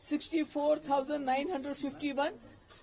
64,951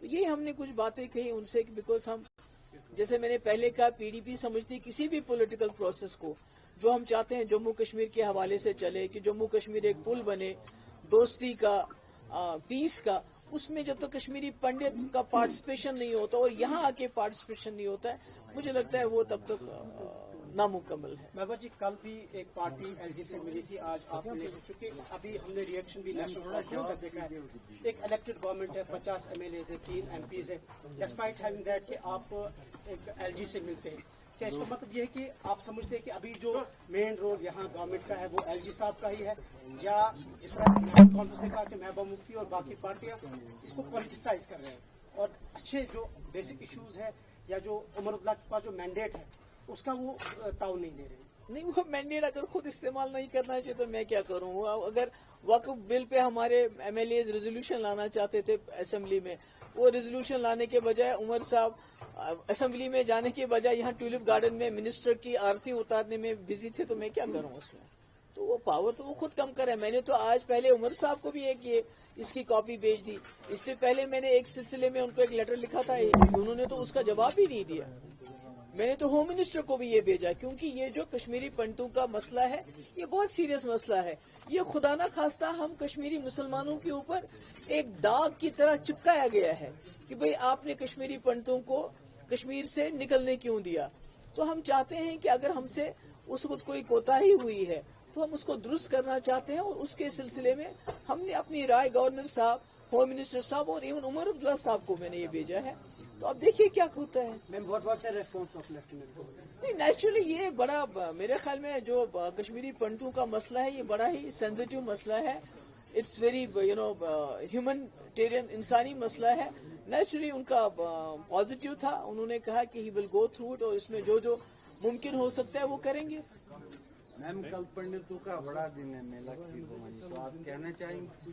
تو یہ ہم نے کچھ باتیں کہی ان سے کہ بیکاز ہم جیسے میں نے پہلے کہا پی ڈی پی سمجھتی کسی بھی پولیٹیکل پروسیس کو جو ہم چاہتے ہیں جموں کشمیر کے حوالے سے چلے کہ جموں کشمیر ایک پل بنے دوستی کا پیس کا، اس میں جب تک کشمیری پنڈت کا پارٹیسپیشن نہیں ہوتا اور یہاں آ کے پارٹیسپیشن نہیں ہوتا ہے مجھے لگتا ہے وہ تب تک نامکمل ہے. محبوبہ جی کل بھی ایک پارٹی ایل جی سے ملی تھی، آج آپ نے چونکہ ابھی ہم نے ریئیکشن بھی نیشنل کانفرنس کا دیکھا ہے، ایک الیکٹڈ گورنمنٹ ہے، 50 MLAs ہے، 3 MPs ہے، ڈسپائٹ ہیونگ دیٹ کہ آپ ایک ایل جی سے ملتے ہیں، کیا اس کا مطلب یہ ہے کہ آپ سمجھتے ہیں کہ ابھی جو مین رول یہاں گورنمنٹ کا ہے وہ ایل جی صاحب کا ہی ہے، یا جس طرح نیشنل کانفرنس نے کہا کہ محبوبہ مفتی اور باقی پارٹیاں اس کو پولیٹیسائز کر رہے ہیں اور اچھے جو بیسک ایشوز ہے یا جو عمر اللہ کے پاس جو مینڈیٹ ہے اس کا وہ تعاون نہیں دے رہے؟ نہیں، وہ مینڈیٹ اگر خود استعمال نہیں کرنا چاہیے تو میں کیا کروں؟ اگر وقف بل پہ ہمارے MLAs ریزولوشن لانا چاہتے تھے اسمبلی میں، وہ ریزولوشن لانے کے بجائے عمر صاحب اسمبلی میں جانے کے بجائے یہاں ٹیولپ گارڈن میں منسٹر کی آرتی اتارنے میں بزی تھے، تو میں کیا کروں اس میں؟ تو وہ پاور تو وہ خود کم کرے. میں نے تو آج پہلے عمر صاحب کو بھی ایک اس کی کاپی بھیج دی. اس سے پہلے میں نے ایک سلسلے میں ان کو ایک لیٹر لکھا تھا، انہوں نے تو اس کا جواب ہی نہیں دیا. میں نے تو ہوم منسٹر کو بھی یہ بھیجا کیونکہ یہ جو کشمیری پنڈتوں کا مسئلہ ہے یہ بہت سیریس مسئلہ ہے. یہ خدا نہ خواستہ ہم کشمیری مسلمانوں کے اوپر ایک داغ کی طرح چپکایا گیا ہے کہ بھئی آپ نے کشمیری پنڈتوں کو کشمیر سے نکلنے کیوں دیا. تو ہم چاہتے ہیں کہ اگر ہم سے اس وقت کوئی کوتاہی ہوئی ہے تو ہم اس کو درست کرنا چاہتے ہیں، اور اس کے سلسلے میں ہم نے اپنی رائے گورنر صاحب، ہوم منسٹر صاحب اور ایون عمر عبداللہ صاحب کو میں نے یہ بھیجا ہے. تو اب دیکھیے کیا ہوتا ہے. نہیں، نیچرلی یہ بڑا میرے خیال میں جو کشمیری پنڈتوں کا مسئلہ ہے یہ بڑا ہی سینسیٹیو مسئلہ ہے. اٹس ویری ہیومنٹیرین انسانی مسئلہ ہے. نیچرلی ان کا پازیٹیو تھا، انہوں نے کہا کہ ہی ول گو تھرو اٹ اور اس میں جو ممکن ہو سکتا ہے وہ کریں گے. میم کل پنڈتوں کا بڑا دن ہے میلہ کی تو آپ کہنا چاہیں گے؟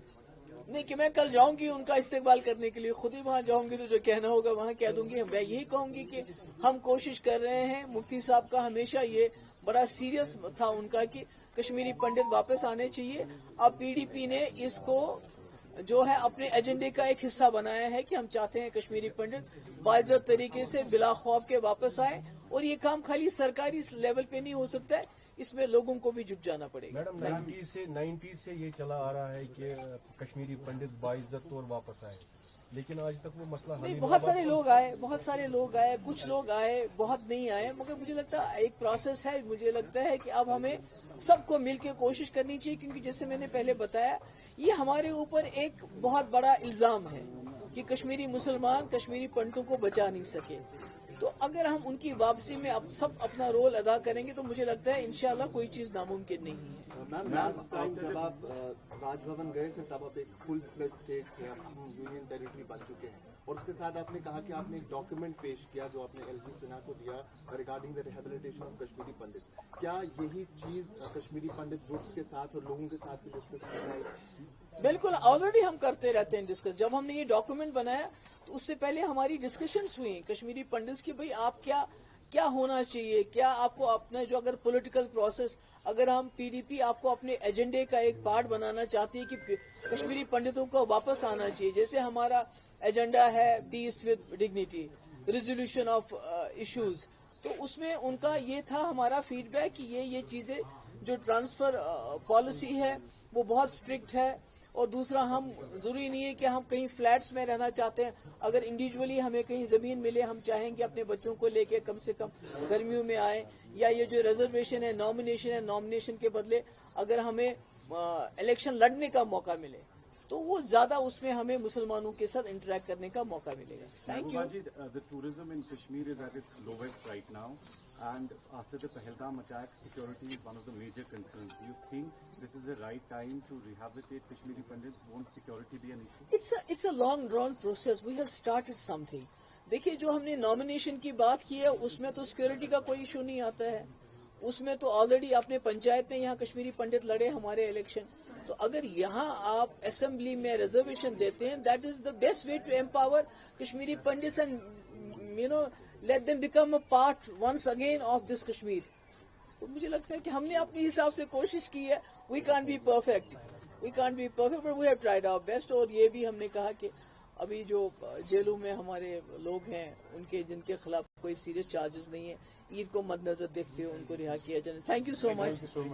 نہیں کہ میں کل جاؤں گی ان کا استقبال کرنے کے لیے، خود ہی وہاں جاؤں گی تو جو کہنا ہوگا وہاں کہہ دوں گی. میں یہی کہوں گی کہ ہم کوشش کر رہے ہیں. مفتی صاحب کا ہمیشہ یہ بڑا سیریس تھا ان کا کہ کشمیری پنڈت واپس آنے چاہیے. اب PDP نے اس کو جو ہے اپنے ایجنڈے کا ایک حصہ بنایا ہے کہ ہم چاہتے ہیں کشمیری پنڈت باعزت طریقے سے بلا خوف کے واپس آئے. اور یہ کام خالی سرکاری لیول پہ نہیں ہو سکتا ہے، اس میں لوگوں کو بھی جھک جانا پڑے گا. میڈم 90s سے یہ چلا آ رہا ہے کہ کشمیری پنڈت باعزت طور واپس آئے، لیکن آج تک وہ مسئلہ نہیں. بہت سارے لوگ آئے، کچھ لوگ آئے، بہت نہیں آئے، مگر مجھے لگتا ہے ایک پروسیس ہے. مجھے لگتا ہے کہ اب ہمیں سب کو مل کے کوشش کرنی چاہیے، کیونکہ جیسے میں نے پہلے بتایا یہ ہمارے اوپر ایک بہت بڑا الزام ہے کہ کشمیری مسلمان کشمیری پنڈتوں کو بچا نہیں سکے. تو اگر ہم ان کی واپسی میں اب سب اپنا رول ادا کریں گے تو مجھے لگتا ہے انشاءاللہ کوئی چیز ناممکن نہیں ہے. میم لاسٹ ٹائم جب آپ راج بھون گئے تھے تب آپ ایک فل فلیج اسٹیٹ تھے، یونین ٹیریٹری بن چکے ہیں، اور اس کے ساتھ آپ نے کہا کہ آپ نے ایک ڈاکیومنٹ پیش کیا جو آپ نے LG سنہا کو دیا regarding the rehabilitation of Kashmiri Pandit. کیا یہی چیز کشمیری پنڈت گروپس کے ساتھ اور لوگوں کے ساتھ بھی ڈسکس کر رہے ہیں؟ بالکل، آلریڈی ہم کرتے رہتے ہیں ڈسکس. جب ہم نے یہ ڈاکیومنٹ بنایا تو اس سے پہلے ہماری ڈسکشنز ہوئی کشمیری پنڈتس کی بھئی آپ کیا ہونا چاہیے، کیا آپ کو اپنا جو اگر پولیٹیکل پروسیس اگر ہم PDP آپ کو اپنے ایجنڈے کا ایک پارٹ بنانا چاہتی ہے کہ کشمیری پنڈتوں کو واپس آنا چاہیے. جیسے ہمارا ایجنڈا ہے peace with dignity, resolution of issues, تو اس میں ان کا یہ تھا ہمارا فیڈ بیک کہ یہ چیزیں جو ٹرانسفر پالیسی ہے وہ بہت اسٹرکٹ ہے. اور دوسرا ہم ضروری نہیں ہے کہ ہم کہیں فلیٹس میں رہنا چاہتے ہیں. اگر انڈیویجولی ہمیں کہیں زمین ملے ہم چاہیں گے اپنے بچوں کو لے کے کم سے کم گرمیوں میں آئیں. یا یہ جو ریزرویشن ہے، نامنیشن کے بدلے اگر ہمیں الیکشن لڑنے کا موقع ملے تو وہ زیادہ اس میں ہمیں مسلمانوں کے ساتھ انٹریکٹ کرنے کا موقع ملے گا. Thank you. The tourism in Kashmir is at its lowest right now, and after the Pahalgam attack, security is one of the major concerns. Do you think this is the right time to rehabilitate Kashmiri Pandits? Won't security be an issue? It's a long drawn process. We have started something. دیکھیے جو ہم نے nomination کی بات کی ہے اس میں تو سیکورٹی کا کوئی ایشو نہیں آتا ہے. اس میں تو آلریڈی اپنے پنچایت میں یہاں کشمیری پنڈت لڑے ہمارے الیکشن. تو اگر یہاں آپ اسمبلی میں ریزرویشن دیتے ہیں that is the best way to empower Kashmiri Pandits and let them become a part once again of this Kashmir. تو مجھے لگتا ہے کہ ہم نے اپنے حساب سے کوشش کی ہے. We can't be perfect, but we have tried our best. اور یہ بھی ہم نے کہا کہ ابھی جو جیلوں میں ہمارے لوگ ہیں ان کے جن کے خلاف کوئی سیریس چارجز نہیں ہے، عید کو مد نظر دیکھتے ہوئے ان کو رہا کیا جائے. Thank you so much.